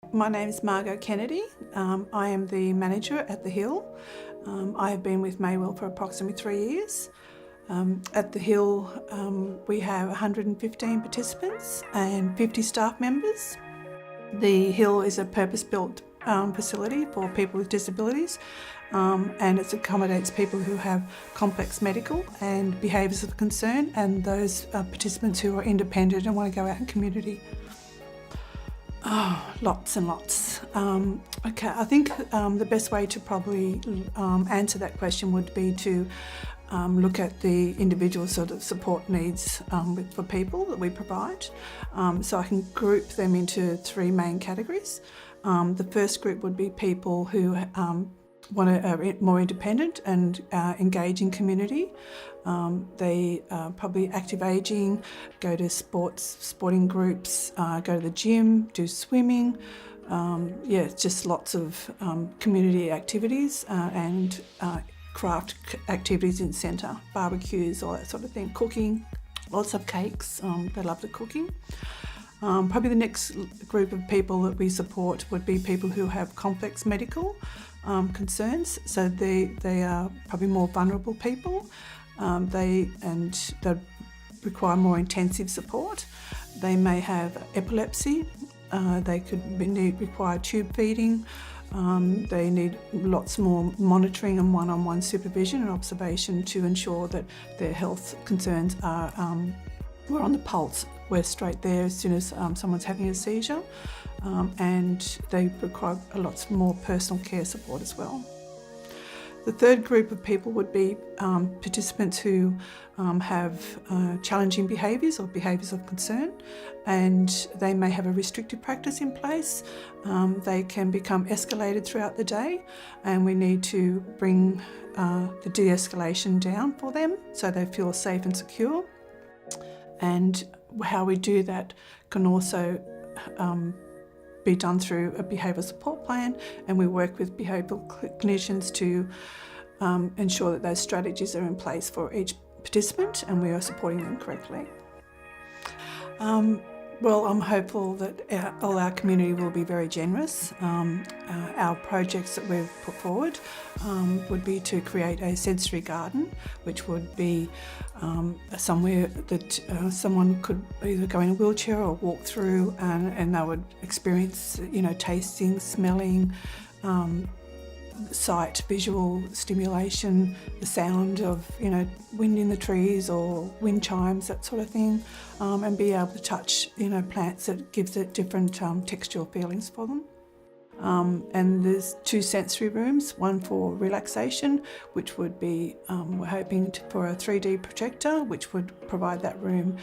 My name is Margo Kennedy. I am the manager at The Hill. I have been with Mai-Wel for approximately 3 years. At The Hill, we have 115 participants and 50 staff members. The Hill is a purpose-built facility for people with disabilities, and it accommodates people who have complex medical and behaviours of concern, and those participants who are independent and want to go out in community. Oh, lots and lots. Okay, I think the best way to probably answer that question would be to look at the individual sort of support needs for people that we provide. So I can group them into 3 main categories. The first group would be people who are more independent and engage in community. They probably active ageing, go to sporting groups, go to the gym, do swimming. Just lots of community activities and craft activities in centre, barbecues, all that sort of thing, cooking, lots of cakes. They love the cooking. Probably the next group of people that we support would be people who have complex medical concerns. So they are probably more vulnerable people. They require more intensive support. They may have epilepsy. They could require tube feeding. They need lots more monitoring and one-on-one supervision and observation to ensure that their health concerns are we're on the pulse. We're straight there as soon as someone's having a seizure, and they require lots more personal care support as well. The third group of people would be participants who have challenging behaviours or behaviours of concern, and they may have a restrictive practice in place. They can become escalated throughout the day, and we need to bring the de-escalation down for them so they feel safe and secure. And how we do that can also be done through a behavioural support plan, and we work with behavioural clinicians to ensure that those strategies are in place for each participant and we are supporting them correctly. Well, I'm hopeful that all our community will be very generous. Our projects that we've put forward would be to create a sensory garden, which would be somewhere that someone could either go in a wheelchair or walk through, and they would experience, tasting, smelling, sight, visual stimulation, the sound of, wind in the trees or wind chimes, that sort of thing, and be able to touch, plants that gives it different textual feelings for them. And there's 2 sensory rooms, one for relaxation, which would be, we're hoping for a 3D projector, which would provide that room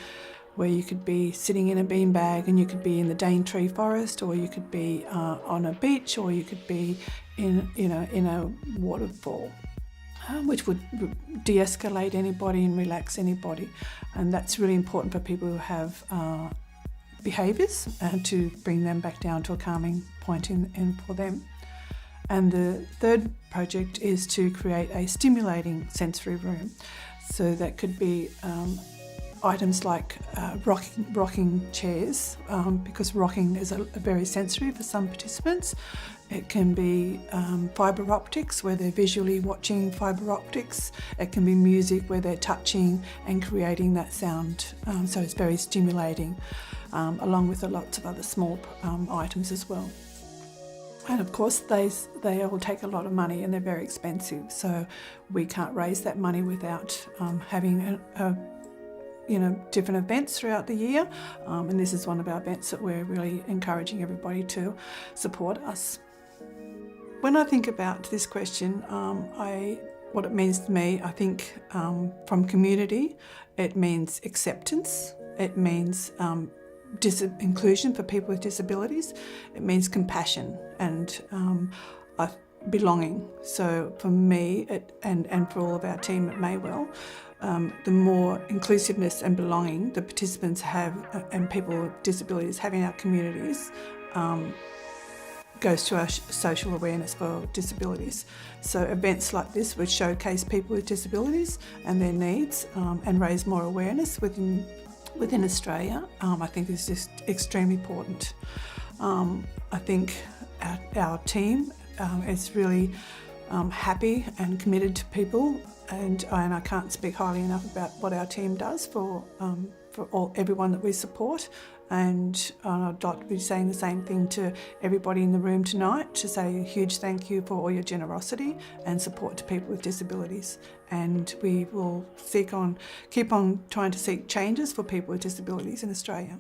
where you could be sitting in a beanbag and you could be in the Daintree forest, or you could be on a beach, or you could be in a waterfall, which would de-escalate anybody and relax anybody. And that's really important for people who have behaviours, and to bring them back down to a calming point in for them. And the third project is to create a stimulating sensory room. So that could be items like rocking chairs, because rocking is very sensory for some participants. It can be fibre optics, where they're visually watching fibre optics. It can be music, where they're touching and creating that sound. So it's very stimulating, along with lots of other small items as well. And of course, they all take a lot of money and they're very expensive. So we can't raise that money without having different events throughout the year, and this is one of our events that we're really encouraging everybody to support us. When I think about this question, what it means to me, I think from community, it means acceptance, it means inclusion for people with disabilities, it means compassion and belonging. So for me and for all of our team at Mai-Wel, the more inclusiveness and belonging the participants have and people with disabilities have in our communities goes to our social awareness for disabilities. So events like this would showcase people with disabilities and their needs and raise more awareness within Australia, I think is just extremely important. I think our team is really happy and committed to people, and I can't speak highly enough about what our team does for everyone that we support. And I'd like to be saying the same thing to everybody in the room tonight, to say a huge thank you for all your generosity and support to people with disabilities. And we will keep on trying to seek changes for people with disabilities in Australia.